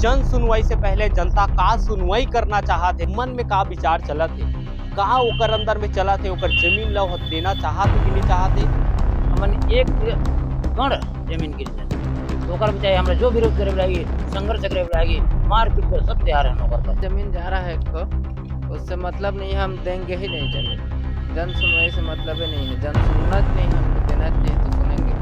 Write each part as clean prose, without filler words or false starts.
जन सुनवाई से पहले जनता का सुनवाई करना चाहत है, मन में का विचार चलत है, का ओकर अंदर में चलत है, ओकर जमीन ला देना चाहत है कि नहीं चाहत है। हमन एक कण जमीन गिर जाए तो ओकर बचाए हमरा जो विरोध करे लागी, संघर्ष करे लागी, मारपीट पे सब तैयार है ओकर पर। जमीन जा रहा है एक तो उससे मतलब नहीं, हम देंगे ही नहीं जमीन। जन सुनवाई से मतलब ही नहीं है, जन सुनना नहीं, हमको देना चाहिए तो सुनेंगे।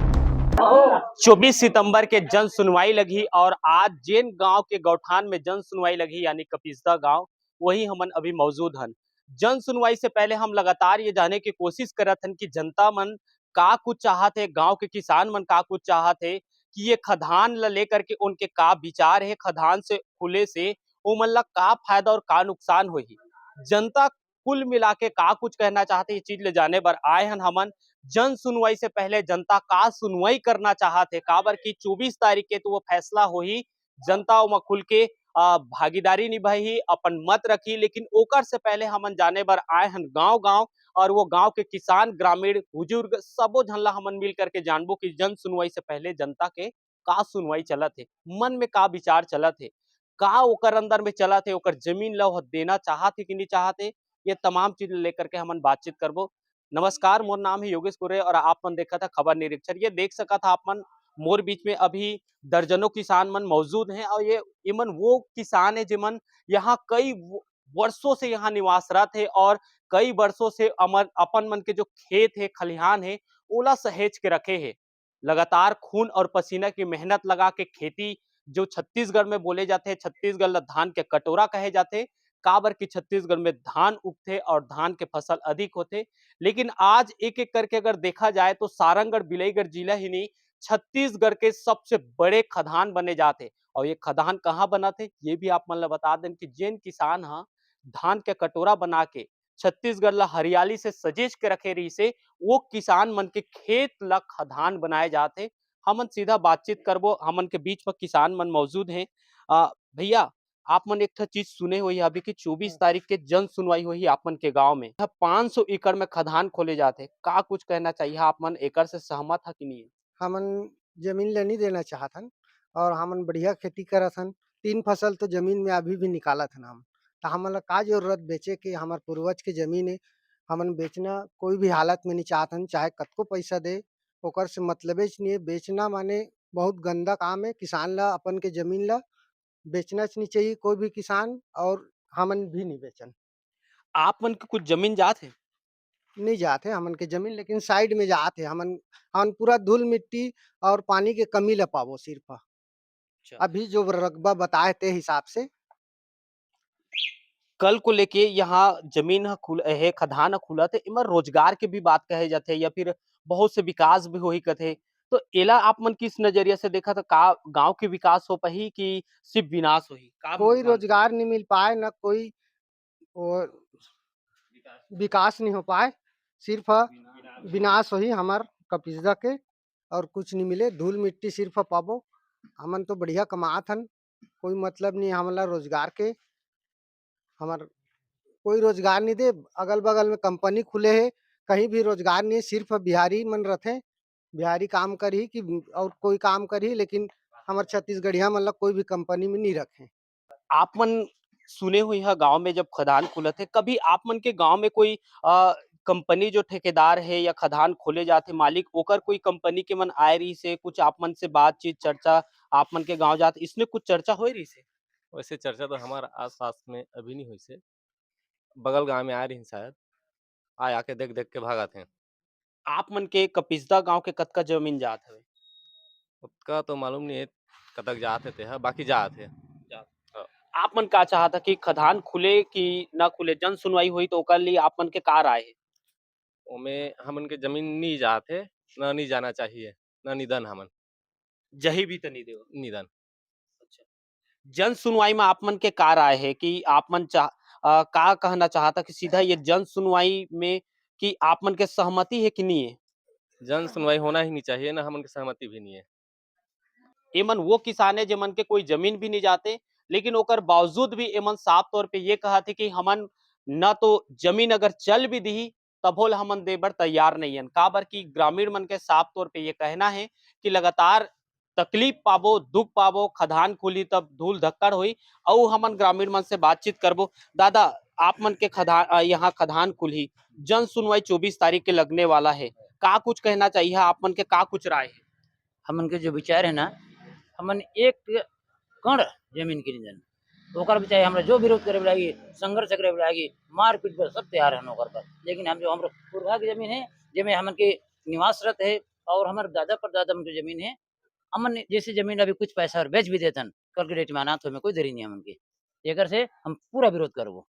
24 सितंबर के जन सुनवाई लगी और आज जेन गांव के गौठान में जन सुनवाई लगी यानी कपिसदा गांव, वही हमन अभी मौजूद हन। जन सुनवाई से पहले हम लगातार ये जाने की कोशिश करत हन कि जनता मन का कुछ चाहत है, गांव के किसान मन का कुछ चाहत है कि ये खदान ला लेकर के उनके का विचार है, खदान से खुले से उमन ला का फायदा और का नुकसान होही। जनता कुल मिला के का कुछ कहना चाहते ये चीज ले जाने बर आए हन हमन। जन सुनवाई से पहले जनता का सुनवाई करना चाहते काबर की 24 तारीख के तो वो फैसला हो ही, जनता ओमा खुल के भागीदारी निभाई, अपन मत रखी। लेकिन ओकर से पहले हमन जाने बर आए हन गांव गांव और वो गांव के किसान, ग्रामीण, बुजुर्ग सबो झन ला हमन मिल करके जानबो कि जन सुनवाई से पहले जनता के का सुनवाई चलत है, मन में का विचार चलत है, का ओकर अंदर में चलत है, ओकर जमीन ला देना चाहत है कि नहीं चाहत है। ये तमाम चीज लेकर के हमन बातचीत करबो। नमस्कार, मोर नाम है योगेश कुरे और आप मन देखा था खबर निरीक्षण। ये देख सका था आप मन मोर बीच में अभी दर्जनों किसान मन मौजूद हैं और ये इमन वो किसान है जिमन यहाँ कई वर्षों से यहाँ निवासरत है और कई वर्षों से अमर अपन मन के जो खेत है, खलिहान है, ओला सहेज के रखे है। लगातार खून और पसीना की मेहनत लगा के खेती जो छत्तीसगढ़ में बोले जाते हैं, छत्तीसगढ़ ला धान के कटोरा कहे जाते, काबर की छत्तीसगढ़ में धान उगते और धान के फसल अधिक होते। लेकिन आज एक एक करके अगर देखा जाए तो सारंगढ़ बिलाईगढ़ जिला ही नहीं, छत्तीसगढ़ के सबसे बड़े खदान बने जाते। और ये खदान कहाँ बना थे ये भी आप मन ला बता दें कि जेन किसान हा धान के कटोरा बना के छत्तीसगढ़ ला हरियाली से सजेज के रखे रही से वो किसान मन के खेत ला खदान बनाए जाते। हमन सीधा बातचीत करबो, हमन के बीच में किसान मन मौजूद हैं। भैया आप मन एक ठा चीज सुने हुई अभी की 24 तारीख के जन सुनवाई हुई आप मन के गांव में 500 एकड़ में खदान खोले जाते, का कुछ कहना चाहिए आप मन एकड़ से सहमत है कि नहीं। हमन जमीन ल नहीं देना चाहत हन और हमन बढ़िया खेती करत हन। 3 फसल तो जमीन में अभी भी निकालत हन हम। तो हमन ला का ज़रूरत बेचे के, हमार पूर्वज के जमीन है, हमन बेचना कोई भी हालत में नहीं चाहत हन, चाहे कतको पैसा दे, ओकर से मतलबेच नहीं है। बेचना माने बहुत गंदा काम है, किसान ला अपन के जमीन ला बेचना च नहीं चाहिए कोई भी किसान, और हमन भी नहीं बेचन। आप मन के कुछ जमीन जात है। नहीं जात है हमन के जमीन, लेकिन साइड में जात है। हमन हमन पूरा धूल-मिट्टी और पानी के कमी ल पाबो सिर्फ़। अच्छा। अभी जो रकबा बताए ते हिसाब से। कल को लेके यहाँ जमीन ह खुल है, खदान ह खुलत है, इमा रोजगार के भी बात कहे जाथे या फिर बहुत से विकास भी होही कथे। तो एला आप मन किस नजरिया से देखा था, का गांव के विकास हो पाही कि सिर्फ विनाश होही, का कोई मानते हो? रोज़गार नहीं मिल पाए, ना कोई वो विकास नहीं हो पाए, सिर्फ़ विनाश होही हमर कपिसदा के, और कुछ नहीं मिले, धूल-मिट्टी सिर्फ़ पाबो। हमन तो बढ़िया कमात हन, कोई मतलब नहीं हमन ला रोज़गार के। हमर कोई रोज़गार नहीं दे, अगल-बगल में कंपनी खुले हे, कहीं भी रोज़गार नहीं है, सिर्फ़ बिहारी मन रथे। बिहारी काम करही कि और कोई काम करही, लेकिन हमर छत्तीसगढ़िया मन ला कोई भी कंपनी में नहीं रखे। आप मन सुने हुई है गांव में जब खदान खुलत है, कभी आप मन के गांव में कोई कंपनी जो ठेकेदार है या खदान खोले जाते मालिक ओकर कोई कंपनी के मन आए रही से कुछ आप मन से बातचीत चर्चा आप मन के गांव जाते इसमें कुछ चर्चा हो रही से। वैसे चर्चा तो हमारा आस-पास में अभी नहीं हुई से, बगल गाँव में आए रहिन शायद, आए आके देख-देख के भागत हैं। आप मन के कपिसदा गांव के कतका जमीन जात हवे। उतका तो मालूम नहीं है कतक जात हे तेहा, बाकी जात हे। हाँ, आप मन का चाहता कि खदान खुले कि ना खुले, जन सुनवाई हुई तो ओकर लिए आप मन के का राय है। ओमे हमन के जमीन नहीं जात हे, ना नहीं जाना चाहिए, ना निधन हमन, जही भी तनी देव। निधन। अच्छा। जन सुनवाई में आप मन के का राय है कि आप मन का कहना चाहता कि सीधा ये जन सुनवाई में कि आप मन के सहमति है कि नहीं है। जन सुनवाई होना ही नहीं चाहिए, ना हमन की सहमति भी नहीं है। एमन वो किसान है जेमन के कोई जमीन भी नहीं जाते, लेकिन ओकर बावजूद भी एमन साफ तौर पे ये कहा थे कि हमन न तो जमीन अगर चल भी दी तभोल हमन दे बर तैयार नहीं हन, काबर की ग्रामीण मन के साफ तौर पे ये कहना है कि लगातार तकलीफ पाबो, दुख पाबो, खदान खुली तब धूल धक्कड़ हुई और हमन ग्रामीण मन से बातचीत करबो। दादा, आप मन के यहाँ खदान खुली, जन सुनवाई 24 तारीख के लगने वाला है, का कुछ कहना चाहिए आप मन के, का कुछ राय है? हमन के जो विचार है ना, हमन एक कण जमीन के नहीं तो ओकर भी चाहे हमरा जो विरोध करे लागी, संघर्ष करे लागी, मारपीट पर सब तैयार है ओकर पर। लेकिन हम जो हमरो पुरखा की जमीन है, जेमे हमन के निवासरत है और हमर दादा परदादा मन की जमीन है, हमन जैसे जमीन अभी कुछ पैसा और बेच भी देतन, कल के डेट में अनाथ होए में कोई देरी नहीं है हमन के। एकर से हम पूरा विरोध करबो।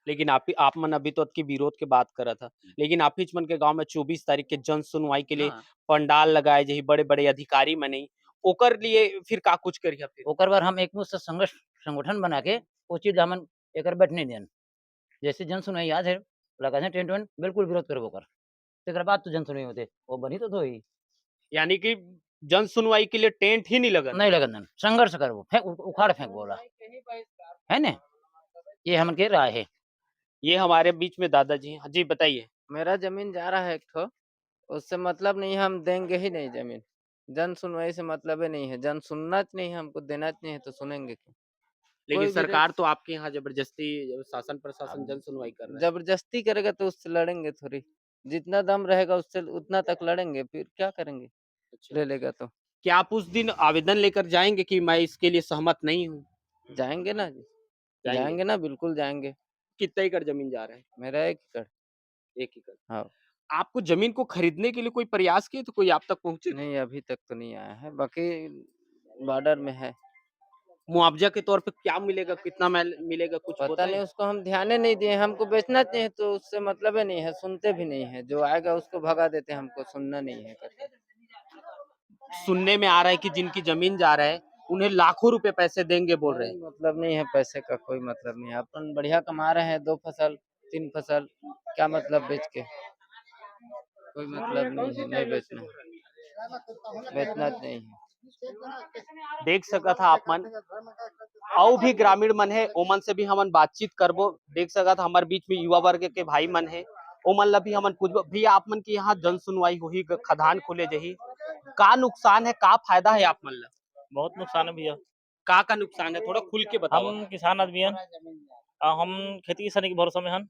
लेकिन आप मन अभी तो की विरोध के बात करा था, लेकिन आप मन के गांव में 24 तारीख के जन सुनवाई के लिए हाँ, पंडाल लगाए जही बड़े-बड़े अधिकारी मने, ओकर लिए फिर का कुछ करिया फिर? ओकर बार हम एक मुश्त संगठन बना के वो चीज हमन एकर बैठने देन। जैसे जन सुनवाई याद है, लगा थे टेंट वेंट, बिल्कुल विरोध करबो ओकर। तेकर बाद तो जन सुनवाई होते, वो बनी तो होई। यानी कि जन सुनवाई के लिए टेंट ही नहीं लगन? नहीं लगन देन, संघर्ष करबो, फेंक उखाड़ फेंक बोला। है ना? ये हमन के राय है। ये हमारे बीच में दादाजी हैं। जी बताइए। मेरा जमीन जा रहा है एक ठो, उससे मतलब नहीं है, हम देंगे ही नहीं जमीन। जन सुनवाई से मतलब ही नहीं है, जन सुनना नहीं है, हमको देना नहीं है तो सुनेंगे क्यों? लेकिन कोई भी सरकार तो आपके यहाँ जबरदस्ती शासन प्रशासन अब जन सुनवाई कर रहा है। जबरदस्ती करेगा तो उससे लड़ेंगे थोड़ी। जितना दम रहेगा उससे उतना तक लड़ेंगे, फिर क्या करेंगे? अच्छा। ले लेगा तो। क्या आप उस दिन आवेदन लेकर जाएंगे कि मैं इसके लिए सहमत नहीं हूँ? जाएँगे ना जी, जाएंगे। जाएँगे ना, बिल्कुल जाएँगे। कितना एकड़ जमीन जा रहा है? मेरा 1 एकड़। 1 एकड़। हाँ, आपको जमीन को खरीदने के लिए कोई प्रयास किए तो कोई आप तक पहुंचे? नहीं अभी तक तो नहीं आया है, बाकी बॉर्डर में है। मुआवजा के तौर पे क्या मिलेगा, कितना मिलेगा, कुछ पता होता नहीं, है? उसको हम ध्यान ही नहीं दिए, हमको बेचना चाहिए तो उससे मतलब ही नहीं है, सुनते भी नहीं है। जो आएगा उसको भगा देते हैं, हमको सुनना नहीं है करके। सुनने में आ रहा है कि जिनकी जमीन जा रहा है उन्हें लाखों रुपए पैसे देंगे बोल रहे कोई हैं। मतलब नहीं है, पैसे का कोई मतलब नहीं है। अपन बढ़िया कमा रहे हैं, 2 फसल, 3 फसल, क्या मतलब बेच के? कोई मतलब नहीं है, नहीं बेचना है, बेचना नहीं है। देख सका था आप मन, और भी ग्रामीण मन है ओमन से भी हमन बातचीत करबो। देख सका था हमारे बीच में युवा वर्ग के भाई मन है, ओमन ला भी हमन पूछबो। भैया आप मन की यहाँ जन सुनवाई होही, खदान खुले जही, का नुकसान है, का फायदा है आप मन ला? बहुत नुकसान है भैया। का नुकसान है, थोड़ा खुल के बताओ। हम किसान आदमी हन, हम खेती किसानी के भरोसा में हन।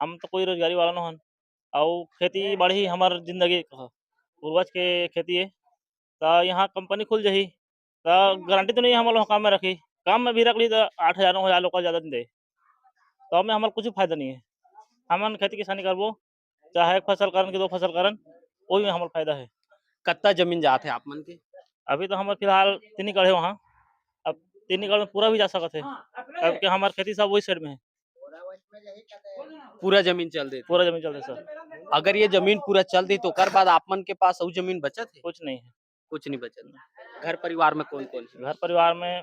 हम तो कोई रोजगारी वाला न हन और खेती बाड़ी ही हमार जिंदगी का पूर्वज के खेती है। तो यहाँ कंपनी खुल जाही तो गारंटी तो नहीं है हम लोग काम में रखी, काम में भी रख ली तो 8,000 9,000 लोग का ज्यादा नहीं दे, तो हमें हमारा कुछ फायदा नहीं है। हमन खेती किसानी करबो, चाहे 1 फसल करन कि 2 फसल करन, वही में हमारा फायदा है। कत्ता जमीन जाते आप मन के? अभी तो हमारे फिलहाल 3 एकड़ है वहाँ। अब 3 एकड़ में पूरा भी जा सकत है, अब के हमार खेती सब वही साइड में है। पूरा जमीन चल देते? पूरा जमीन चलते सर, अगर ये जमीन पूरा चल दी तो ओकर बाद आप मन के पास और जमीन बचत है? कुछ नहीं है। कुछ नहीं बचत। घर परिवार में कौन कौन है? घर परिवार में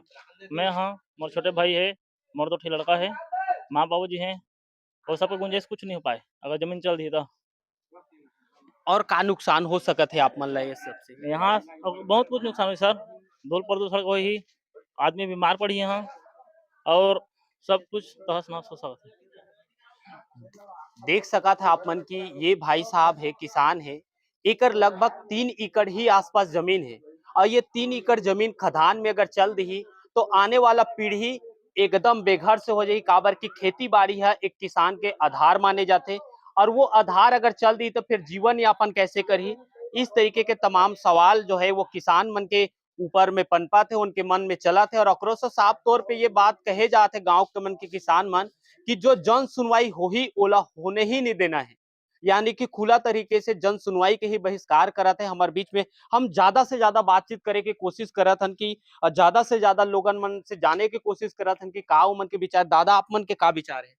मैं हाँ, मोर छोटे भाई है, मोर 2 ठे लड़का है, माँ बाबू जी हैं, और सबके गुंजाइश कुछ नहीं हो पाए अगर जमीन चल दी तो। और का नुकसान हो सकत है आप मन ला ये सबसे? यहाँ अब बहुत कुछ नुकसान हुई सर, धूल प्रदूषण को ही आदमी बीमार पड़ी यहाँ और सब कुछ तहस नहस हो सकता है। देख सका था आप मन की ये भाई साहब है, किसान है, एकर लगभग 3 एकड़ ही आसपास जमीन है और ये 3 एकड़ जमीन खदान में अगर चल दी तो आने वाला पीढ़ी एकदम बेघर से हो जाएगी। काबर की खेती बाड़ी है एक किसान के आधार माने जाते, और वो आधार अगर चल दी तो फिर जीवन यापन कैसे करी? इस तरीके के तमाम सवाल जो है वो किसान मन के ऊपर में पनपा थे, उनके मन में चला थे, और अकरो से साफ तौर पे ये बात कहे जाते गांव के मन के किसान मन कि जो जन सुनवाई हो ही ओला होने ही नहीं देना है, यानी कि खुला तरीके से जन सुनवाई के ही बहिष्कार करत है। हमारे बीच में हम ज्यादा से ज्यादा बातचीत करे की कोशिश करत हन कि ज्यादा से ज्यादा लोगन मन से जाने की कोशिश करत हन कि का मन के विचार। दादा आप मन के का विचार है?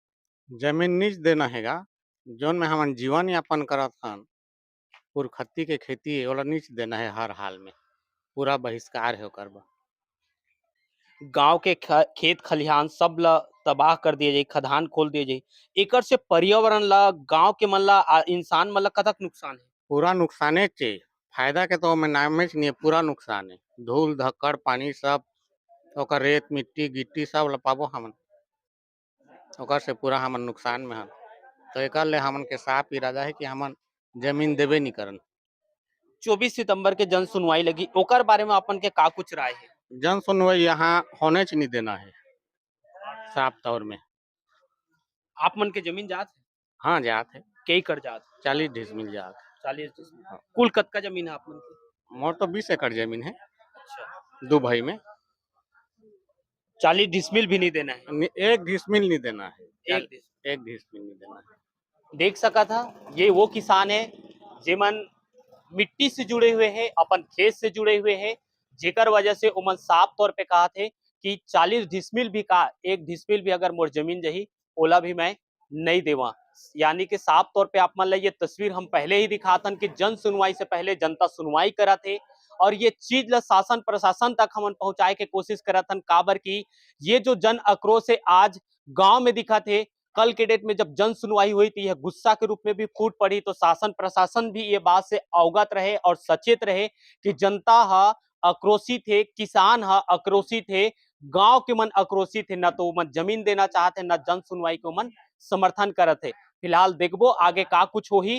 जमीन नीच देना हैगा, जौन में हमन जीवन यापन करत हन, पुरखत्ती के खेती है ओला नीच देना है हर हाल में, पूरा बहिष्कार है ओकर बा। गांव के खेत खलिहान सब ला तबाह कर दिए जाए, खदान खोल दिए जाए, एकर से पर्यावरण ला, गांव के मन ला, इंसान मन ला कतक नुकसान है? पूरा नुकसाने चे, फायदा के तो ओमे नामे च नहीं है, पूरा नुकसान है। धूल धक्कड़ पानी सब, ओकर रेत मिट्टी गिट्टी सब ला पाबो हमन, ओकर से पूरा हमन नुकसान में हन। तो एकर ले हमन के साफ इरादा है कि हमन जमीन देबे नहीं करन। 24 सितंबर के जन सुनवाई लगी ओकर बारे में अपन के का कुछ राय है? जन सुनवाई यहाँ होने च नहीं देना है साफ तौर में। आप मन के जमीन जात है? हाँ जात है, कई कर जात 40 डिसमिल जात है। 40 कुल कतका जमीन है आप मन की? मोर तो 20 एकड़ जमीन है अच्छा, 2 भाई में। 40 डिसमिल भी नहीं देना है। 1 डिसमिल नहीं देना है, एक डिसमिल 1 डिसमिल नहीं देना है। देख सका था ये वो किसान है जेमन मिट्टी से जुड़े हुए हैं, अपन खेत से जुड़े हुए हैं, जेकर वजह से उमन साफ तौर पे कहा थे कि 40 डिसमिल भी का 1 डिसमिल भी अगर मोर जमीन रही ओला भी मैं नहीं देवा। यानी कि साफ तौर पे आप मान लीजिए तस्वीर हम पहले ही दिखातन कि जन सुनवाई से पहले जनता सुनवाई करा थे और ये चीज ला शासन प्रशासन तक हम पहुंचाए के कोशिश करतन काबर की ये जो जन आक्रोश है आज गांव में दिखा थे, कल के डेट में जब जन सुनवाई हुई थी यह गुस्सा के रूप में भी फूट पड़ी, तो शासन प्रशासन भी ये बात से अवगत रहे और सचेत रहे कि जनता आक्रोशित है, किसान आक्रोशित है, गांव के मन आक्रोशित है, न तो मन जमीन देना चाहते न जन सुनवाई को मन समर्थन करत है। फिलहाल देखबो आगे का कुछ होही।